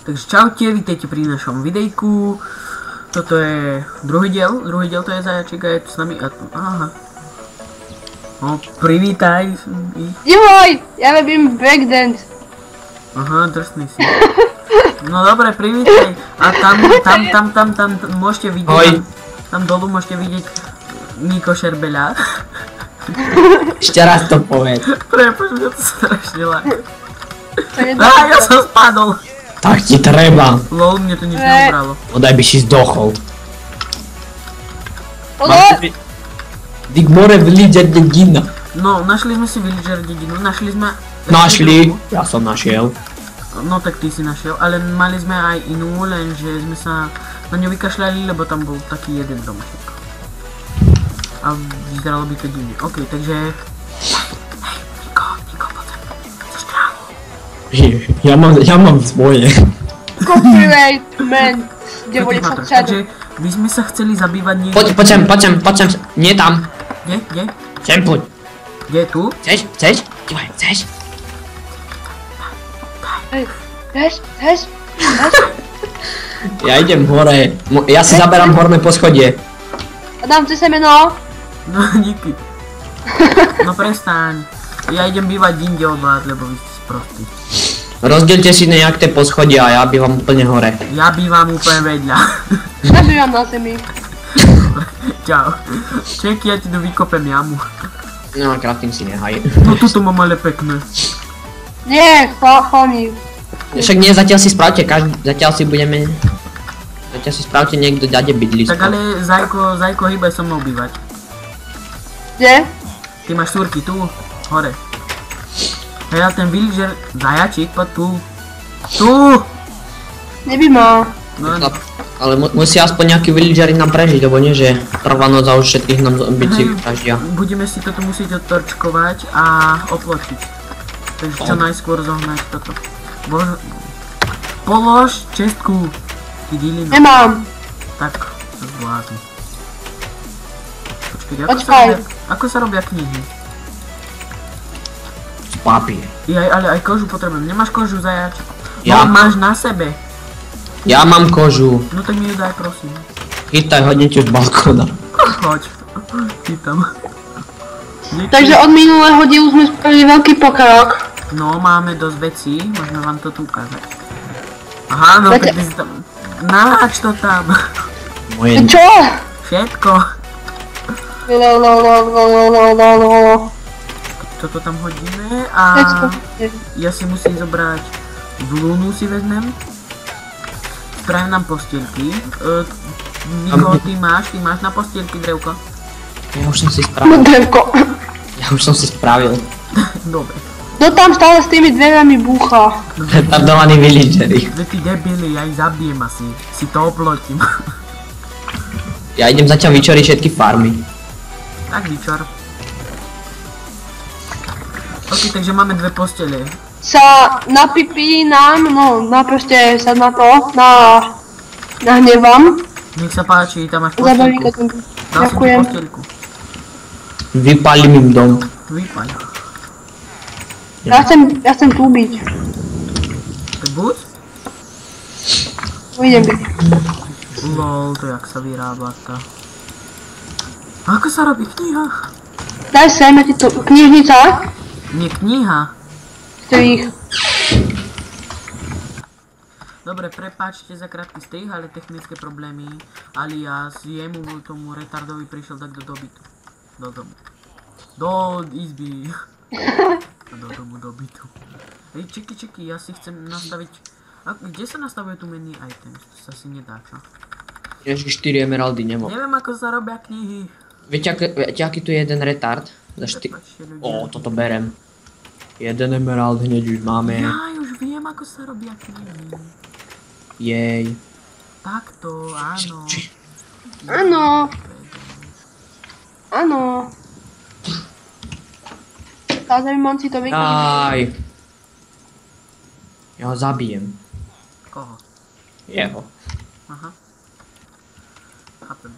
Takže čaute, vítejte pri našom videjku. Toto je druhý diel to je Zajaček a je tu s nami aha. No, privítaj ich. Joj, ja robím breakdance. Aha, drsný si. No dobre, privítaj. A tam môžete vidieť, tam dolu môžete vidieť Niko Šerbeľa. Ešte raz to povedz. Prepoč, mňa to strašne láka. Ja som spadol. Tak ti treba. Lol, mne to nič neubralo. Odaj by si zdochol. Dík more villager dedina. No, našli sme si villager dedinu, našli sme... Našli? Ja som našiel. No tak ty si našiel, ale mali sme aj inú, lenže sme sa na ňu vykašľali, lebo tam bol taký jeden domček. A vyzeralo by to divne. OK, takže... Niko, poď sem. Chceš trávu? Ja mám svoje. Copyright, man. Takže by sme sa chceli zabývať niekde... Poď sem. Nie tam. Kde? Sem poď. Kde, tu? Chceš? Chceš? Chceš? Ja idem hore. Ja si zaberám horné poschodie. Dám ti semeno. No, díky. No prestaň. Ja idem bývať inde od vás, lebo vy ste sprostí. Rozdielte si nejak tie poschodia a ja bývam úplne hore. Ja bývam úplne vedľa. Ja bývam na zemi. Čau. Čeky, ja ti tu vykopem jamu. No, crafting si nehaj. No tuto mám ale pekné. Nie, chlapani. Však nie, zatiaľ si spravte, zatiaľ si spravte niekto ďade bydlisko. Tak ale Zajko, hýbaj so mnou bývať. Kde? Ty máš súrky tu, hore. Hej, ten villager, Zajačík, poď tu. Tu! Nebýma. No, Ale musí aspoň nejaký villageri nám prežiť, lebo nie, že prvá noc a už všetkých nám zombici vypraždia. budeme si toto musieť odtorčkovať a opločiť. Takže čo najskôr zohnať toto. Polož čestku. Ty dilino. Nemám. Tak, to zvládnu. Počkej, Počkaj. ako sa robia knihy? Z papier. Ale aj kožu potrebujem. Nemáš kožu, Zajač? Ja. No, máš na sebe. Ja mám kožu. No tak mi ju daj, prosím. Chytaj, hodím ti z balkóna. Choď. Chytam. Takže od minulého dielu sme spravili veľký pokrok. No, máme dosť vecí, môžeme vám to tu ukázať. Aha, no tak ty si tam... Naláč to tam. Moje... Čo? Všetko. Toto tam hodíme a... Ja si musím zobrať... Blúnu si vezmem. Spravím nám postielky. Niko, ty máš na postielky drevko? Ja už som si spravil. Drevko. Ja už som si spravil. Dobre. No tam stále s tými dverami búcha. Retardovaní villageri. Ty debili, ja ich zabijem asi. Si to oplotím. Ja idem zatiaľ vyčoriť všetky farmy. Tak vyčor. OK, takže máme dve postele. Sa napipínam, no proste sa na to, nahnevam. Nech sa páči, tam máš Zabaví postielku. to. Dal som ti Ďakujem. postielku. Vypálim im dom. Vypaň. Ja chcem tu byť. Tak buď? Ujdem byť. Lol, to jak sa vyrába tá. Ako sa robí kniha? Daj sem, ja ti to... Knižnica? Nie kniha. Ktorých... Dobre, prepáčte za krátky strih, ale technické problémy. Alias jemu tomu retardovi prišiel tak do dobytu. Do domu. Do izby. Do domu do bytu. Hej, čeky, ja si chcem nastaviť... Kde sa nastavuje tu menu items? To sa si nedá, čo? Ježi 4 emeraldy nemám. Neviem, ako sa robia knihy. Viete, aký tu je jeden retard? Za 4... Ó, toto berem. Jeden emerald hneď už máme. Ja už viem, ako sa robia knihy. Jej. Takto, áno. Áno. Kázali mám si to vyknižiť. Aj. Ja ho zabijem. Koho? Jeho. Aha. Chápem.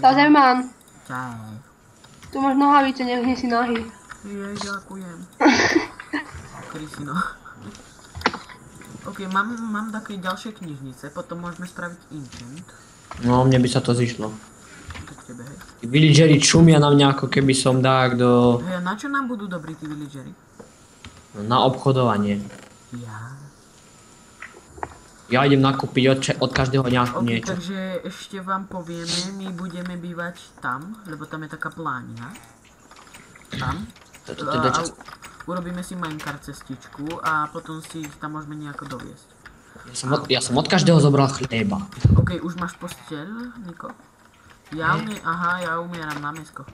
Kázali mám. Čaj. Tu máš nohavice, nech nie si nahý. Jej, ďakujem. OK, krysy, no. OK, mám také ďalšie knižnice, potom môžeme spraviť enchant. No, mne by sa to zišlo. Tak tebe, hej. Tí villageri čumia na mňa, ako keby som dák do... Hej, a na čo nám budú dobrí tí villageri? Na obchodovanie. Ja. Ja idem nakúpiť od každého OK, niečo. takže ešte vám povieme, my budeme bývať tam, lebo tam je taká plánina. Tam. Teda A urobíme si minecart cestičku a potom si ich tam môžeme nejako doviesť. Ja som od každého zobral chleba. OK, už máš posteľ, Niko? Ja umieram na mäsko.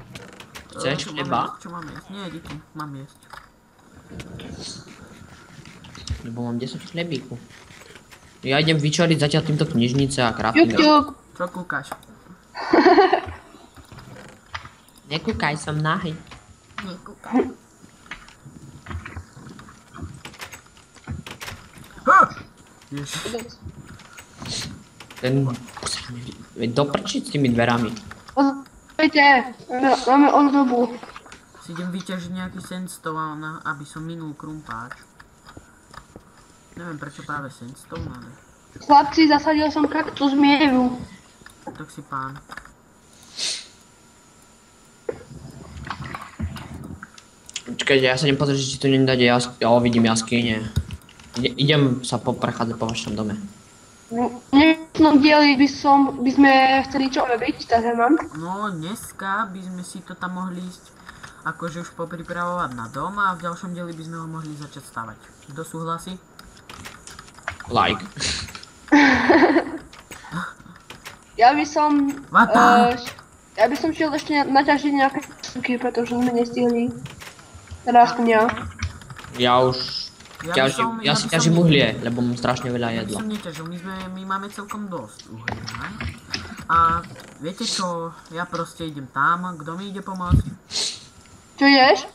Chceš chleba? Čo mám jesť? Nie, díky, mám jesť. Lebo mám 10 chlebíku. Ja idem vyčariť zatiaľ týmto knižnice a crafting. Ťuk. Čo kúkaš? Nekúkaj, som nahý. Nekúkaj. Ježiš. Ten... Veď doprčiť s tými dverami. Pozrite, máme ozdobu. Si idem vyťažiť nejaký sandstone, aby som minul krumpáč. Neviem prečo práve sandstone, ale... Chlapci, zasadil som kaktus mieru. Tak si pán. Počkajte, ja sa idem pozrieť, či tu nedá vidím jaskyne. Idem sa poprechádzať po vašom dome. V dnešnom dieli by sme chceli čo robiť, takže mám. No, dneska by sme si to tam mohli ísť akože už popripravovať na dom a v ďalšom dieli by sme ho mohli začať stavať. Kto súhlasí? Like. Ja by som... Vata! Ja by som šiel ešte naťažiť nejaké šunky, pretože sme nestihli. Teda aspoň ja. Ja už... Ja si ťažím uhlie, lebo mám strašne veľa jedla. Ja som neťažil, my máme celkom dosť uhlia. A viete čo, ja proste idem tam, kto mi ide pomôcť? Čo ješ?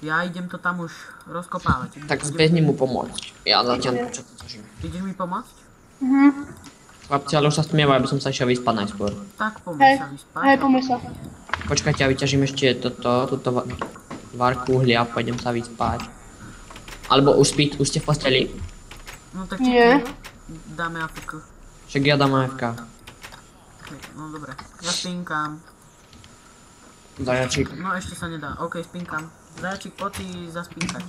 Ja idem to tam už rozkopávať. Tak zbehni mu pomôcť. Ja zatiaľ čo ťažím. Ideš mi pomôcť? Chlapci, ale už sa stmieva, aby som sa išiel vyspať najskôr. Tak poďme sa vyspať. Hej, poďme sa. Počkajte, ja vyťažím ešte túto várku uhlia a pôjdem sa vyspať. Alebo už ste v posteli? No tak Nie. dáme AFK. Však ja dám AFK. No dobre, ja spinkám. Zajačík. No ešte sa nedá, OK, spinkám. Zajačík, poď si zaspinkať.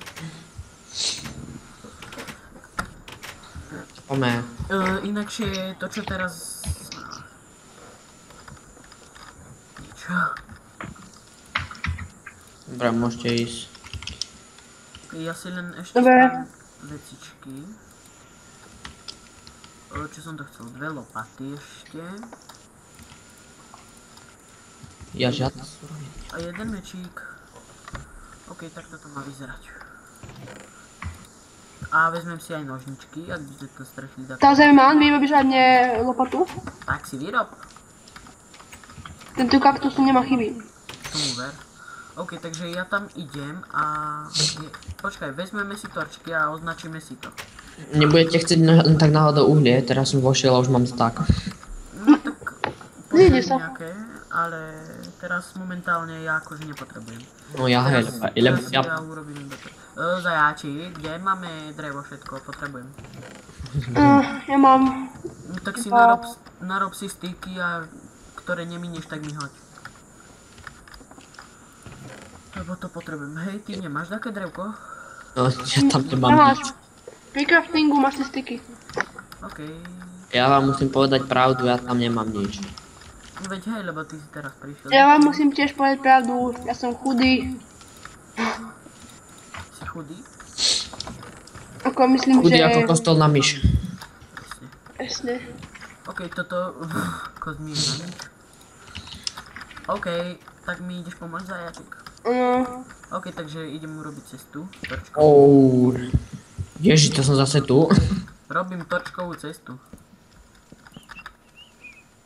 Poďme. Inakšie to čo teraz... Čo? Dobre, môžete ísť. Ja si len ešte Dobre. spravím vecičky. Čo som to chcel? 2 lopaty ešte. Ja žiadna surovina. A 1 mečík. OK, tak toto má vyzerať. A vezmem si aj nožničky, ak by ste to strechli tak. Tá Zeman, vyrobíš hlavne lopatu? Tak si vyrob. Tento kaktus tu nemá chyby. Tomu ver. OK, takže ja tam idem a... Počkaj, vezmeme si torčky a označíme si to. Nebudete chcieť tak náhodou uhlie, teraz som vošiel a už mám tak. No tak... Vyjde sa. Nejaké, ale teraz momentálne ja akože nepotrebujem. No ja hej, lebo Teraz ja urobím doto. Zajáči, kde máme drevo všetko, potrebujem. Ja mám... No tak si narob si styky a ktoré neminieš, tak mi hoď. Lebo to potrebujem. Hej, ty nemáš také drevko? No, ja tam nemám Nemáš. nič. Pri craftingu máš tie styky. OK. Ja vám musím povedať pravdu, ja tam nemám nič. No veď hej, lebo ty si teraz prišiel. Ja vám musím tiež povedať pravdu, ja som chudý. Si chudý? Ako myslím, Chudý že... ako kostol na myš. Presne. Presne. OK, toto... Kozmír na nič. OK, tak mi ideš pomôcť, zajačik. OK, takže idem urobiť cestu. Ouuu. Ježi, to som zase tu. Robím torčkovú cestu.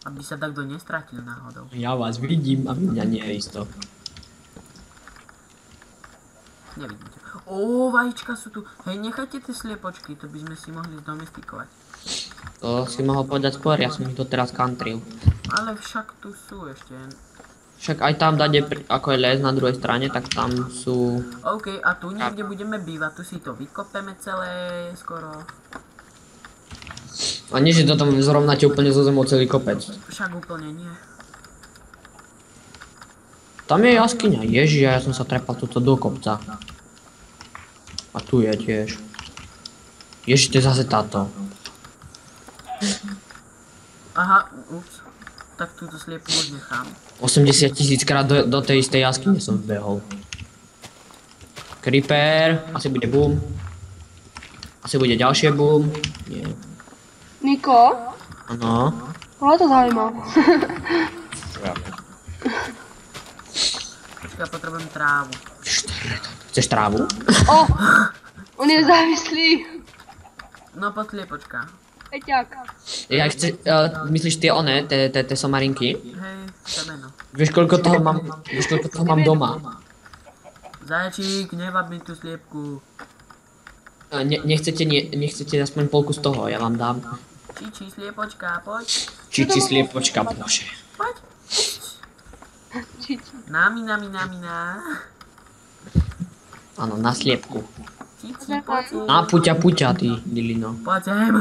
Aby sa takto nestratil náhodou. Ja vás vidím a vy mňa nie je isto. Nevidím ťa. Ó, vajíčka sú tu. Hej, nechajte tie sliepočky, to by sme si mohli zdomestikovať. To si mohol povedať skôr, ja som ich to teraz kantril. Ale však tu sú ešte. Však aj tam dade, ako je les na druhej strane, tak tam sú... OK, a tu niekde budeme bývať, tu si to vykopeme celé skoro. A nie, že to tam zrovnáte úplne zo zemou celý kopec. Však úplne nie. Tam je jaskyňa, ježi, ja som sa trepal tuto do kopca. A tu je tiež. Ježi, to je zase táto. Aha, ups. Tak túto sliepu už nechám. 80 000 krát do tej istej jaskyne som vbehol. Creeper, asi bude boom. Asi bude ďalšie boom. Nie. Niko? Áno. Ale to zaujíma. Počkaj, potrebujem trávu. Chceš trávu? O! On je závislý. No poď sliepočka. Peťak. Ja myslíš tie one, tie somarinky? Hej, semeno. Vieš koľko toho mám doma? Zajačík, nevab mi tú sliepku. Nechcete aspoň polku z toho, ja vám dám. Čiči, sliepočka, poď. Čiči sliepočka, bože. Poď. Čiči. Nami. Áno, na sliepku. Čiči, poď sem. A puťa, ty dilino. Poď sem.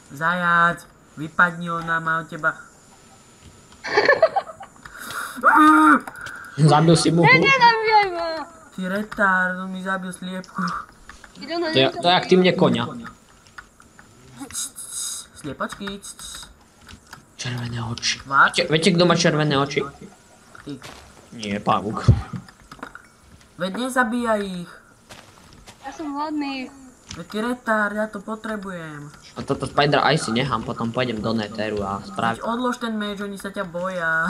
Zajac, vypadni ona, má od teba. Zabil si mu. Nezabíjaj ma. Ty retard, on mi zabil sliepku. To je jak ty mne koňa. Sliepočky. Červené oči. Vác. Viete, kto má červené oči? Ty. Nie, pavúk. Veď nezabíjaj ich. Ja som hladný. Veď ty retard, ja to potrebujem. A toto Spider Eye si nechám, potom pôjdem do Netheru a Veď spravím. odlož ten meč, oni sa ťa boja.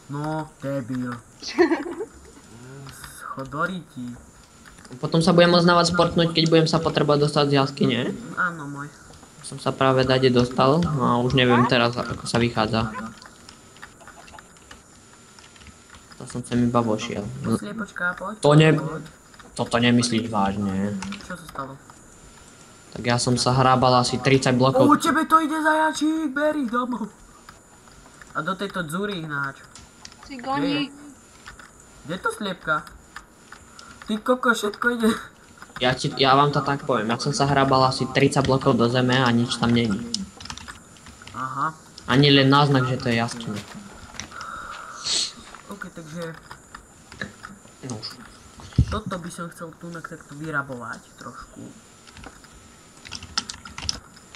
No, debil. Chodoriti. Potom sa budem môcť na vás sportnúť, keď budem sa potrebovať dostať z jaskyne. Áno, môj. Som sa práve dade dostal, no a už neviem teraz, ako sa vychádza. To som sem iba vošiel. Sliepočka, poď. To ne- Poď. Toto nemyslíš vážne. Čo sa stalo? Tak ja som sa hrábal asi 30 U blokov. tebe to ide zajačík, ber ich domov. A do tejto dzúry ich nahač. Si goní. Kde je to sliepka? Ty koko, všetko ide. Ja vám to tak poviem, ja som sa hrábal asi 30 blokov do zeme a nič tam není. Aha. Ani len náznak, že to je jaskyňa. OK, takže No už. toto by som chcel tu takto vyrabovať trošku.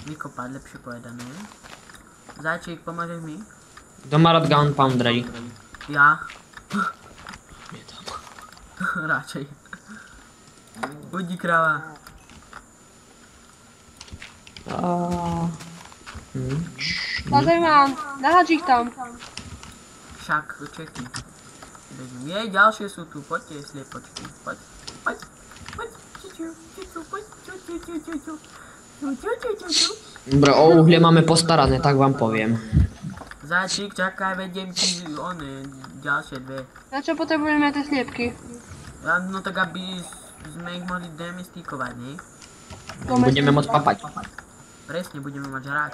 Vykopať, lepšie povedané. Zajčík, pomôžeš mi? Kto má rád Gunpowdery? Ja. Je tam. Radšej. Udi kráva. Pozri mám. Naháč ich tam. Však, čekaj. Jej, ďalšie sú tu, poďte, sliepočky. Poď. Dobre, o uhlie máme postarané, tak vám poviem. Zajčík, čakaj, vediem ti one, ďalšie dve. Na čo potrebujeme tie sliepky? Ja, no tak aby sme ich mohli domestikovať, nie? Budeme môcť papať. Presne, budeme mať žrať.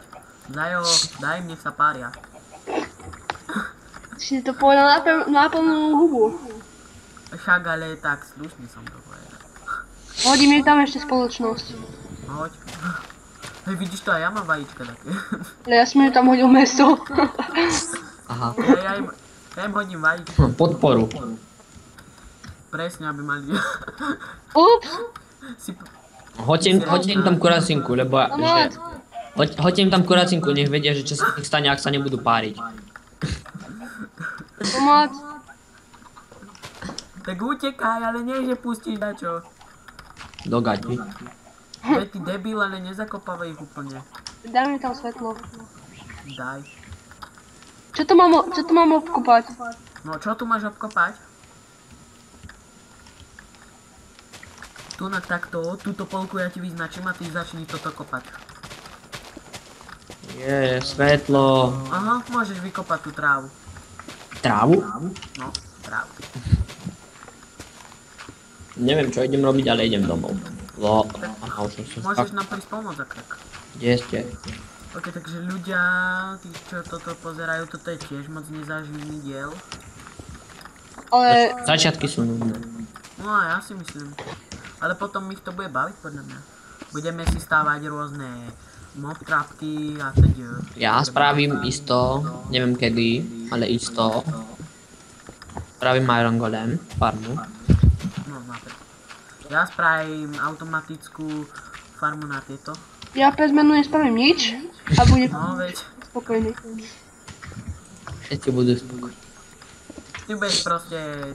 Zajo, daj im, nech sa pária. Si to povedal na plnú hubu. Však, ale tak slušne som to povedal. Hodím mi tam ešte spoločnosť. Hoď. Hej, vidíš to, aj ja mám vajíčka také. Ale ja som mi tam hodil meso. Aha. Ja im hodím vajíčka. Podporu. Presne, aby mali... Ups. si... Hoďte im tam kuracinku, lebo Pomoc. hoďte im tam kuracinku, nech vedia, že čo sa tých stane, ak sa nebudú páriť. Pomoc. Tak utekaj, ale nie, že pustíš dačo. Do gati. Veď ty debil, ale nezakopávaj ich úplne. Daj mi tam svetlo. Daj. Čo to mám obkopať? No čo tu máš obkopať? Tunak takto, túto polku ja ti vyznačím a ty začni toto kopať. Je, svetlo. Aha, môžeš vykopať tú trávu. Trávu? No, trávu. Neviem, čo idem robiť, ale idem domov. Aha, už som Môžeš nám prísť pomôcť, ak tak. Kde ste? Ok, takže ľudia, tí čo toto pozerajú, toto je tiež moc nezáživný diel. Ale Začiatky sú nudné. No a ja si myslím. Ale potom ich to bude baviť podľa mňa. Budeme si stávať rôzne mob trapky a teď. Ja spravím isto, neviem kedy, ale isto. Spravím Iron Golem, farmu. No, napríklad. Ja spravím automatickú farmu na tieto. ja pre zmenu nespravím nič a budem No veď, spokojný. Všetci budú spokojní.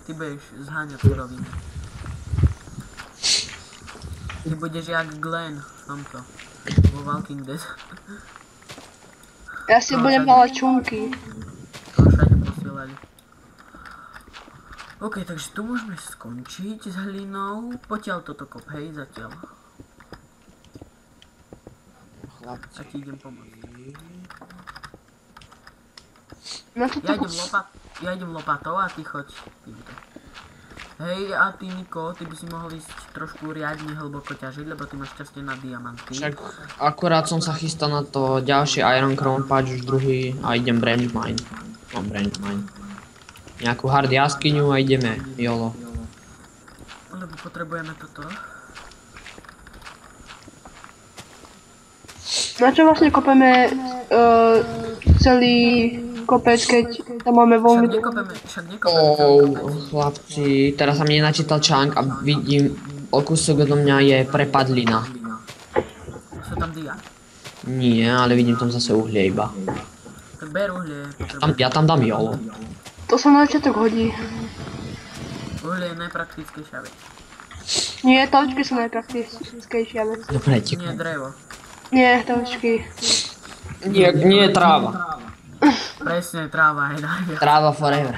ty budeš zháňať suroviny. Ty budeš jak Glenn v tomto. Vo Walking Dead. Ja si budem dávať čunky. To všade posielali. Ok, takže tu môžeme skončiť s hlinou. Potiaľ toto kop, hej, zatiaľ. A ti idem pomôcť. Na to Ja idem lopatou a ty choď týmto. Hej, a ty Niko, ty by si mohol ísť trošku riadne hlboko ťažiť, lebo ty máš šťastie na diamanty. Však akurát som sa chystal na to ďalšie Iron Crown patch, už druhý a idem Branch Mine. No, Branch Mine. Nejakú hard jaskyňu a ideme, jolo. Lebo potrebujeme toto. Na čo vlastne kopeme celý kopec, keď tam máme voľný... Však nekopeme. Chlapci, teraz sa mi nenačítal článk a vidím, o kúsok odo mňa je prepadlina. Sú tam dia. Nie, ale vidím tam zase uhlie iba. Tak ber uhlie, potrebujeme. Ja tam dám jolo. To sa na začiatok hodí. Uhlie je najpraktickejšia vec. Nie, točky sú najpraktickejšia vec. Dobre, Nie ticho. drevo. Nie, točky. Nie tráva. Presne, tráva je najviac. Tráva forever.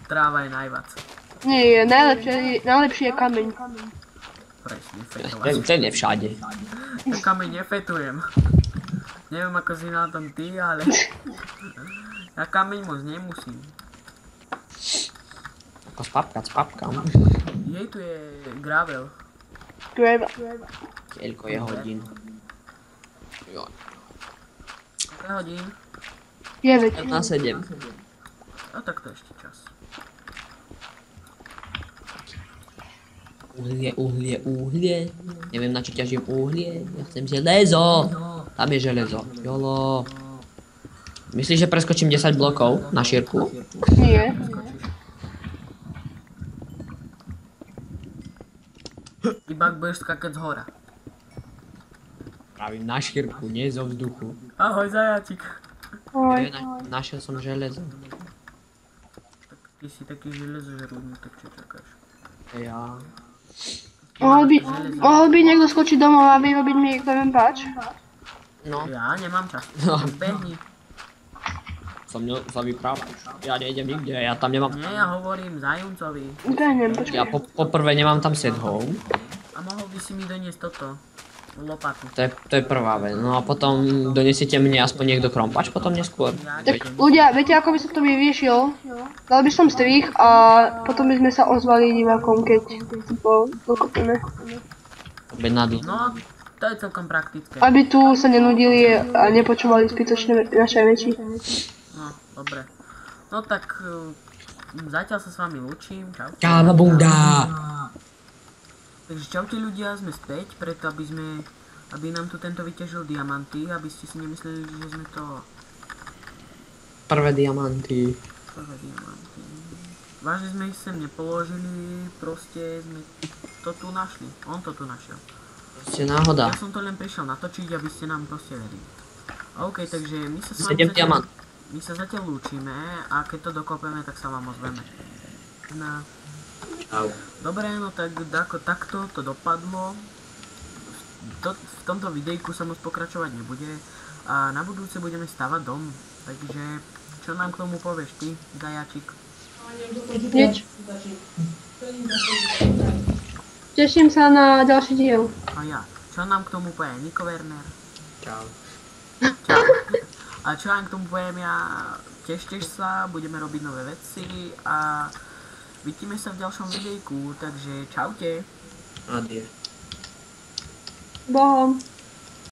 Tráva je najviac. Nie, najlepší je kameň. Presne, fetovať. To je všade. Tak kameň nefetujem. Neviem ako si na tom ty, ale... Ja kameň moc nemusím. Ako spapkam. Jej, tu je gravel. Greva. Keľko je hodín. Jo. Koľko hodín? 9. Na 7. No tak to ešte čas. Uhlie. Neviem na čo ťažím uhlie. Ja chcem železo. Tam je železo. Jolo. Myslíš, že preskočím 10 blokov na šírku? Nie. Iba ak budeš skakať z hora. Pravím na šírku, nie zo vzduchu. Ahoj zajačik. Oj. Našiel som železo. Tak ty si taký železožrúdny, tak čo čakáš? Ja. Mohol by niekto skočiť domov a vyrobiť mi jeden páč? No. Ja nemám čas. No. Behni. Sa vyprávaš. Ja nejdem nikde, ja tam nemám... Nie, ja hovorím zajuncovi. Behnem, počkaj. Ja poprvé nemám tam set home. A mohol by si mi doniesť toto. Lopatu. To je prvá vec. No a potom donesiete mne aspoň niekto krompač potom neskôr. Ja Tak ľudia, viete ako by som to vyriešil? Dal by som strich a potom by sme sa ozvali divákom, keď to dokopíme. Benady. No, to je celkom praktické. Aby tu sa nenudili a nepočúvali zbytočné naše reči. No, dobre. No tak, zatiaľ sa s vami lúčim. Čau. Kávabunga! Takže čaute ľudia, sme späť, preto aby nám tu tento vyťažil diamanty, aby ste si nemysleli, že sme to... Prvé diamanty. Prvé diamanty. Vážne sme ich sem nepoložili, proste sme to tu našli. On to tu našiel. Ste náhoda. Ja som to len prišiel natočiť, aby ste nám proste verili. OK, takže my sa s 7 vami diamant. my sa zatiaľ lúčime a keď to dokopeme, tak sa vám ozveme. Na... Čau. Dobre, no tak ako takto to dopadlo. V tomto videjku sa moc pokračovať nebude a na budúce budeme stavať dom. Takže čo nám k tomu povieš ty, zajačik? Nič. Teším sa na ďalší diel. A ja. Čo nám k tomu povie Niko Werner? Čau. Čau. A čo vám k tomu poviem ja? Tešte sa, budeme robiť nové veci a vidíme sa v ďalšom videjku, takže čaute. Adie. Bohom.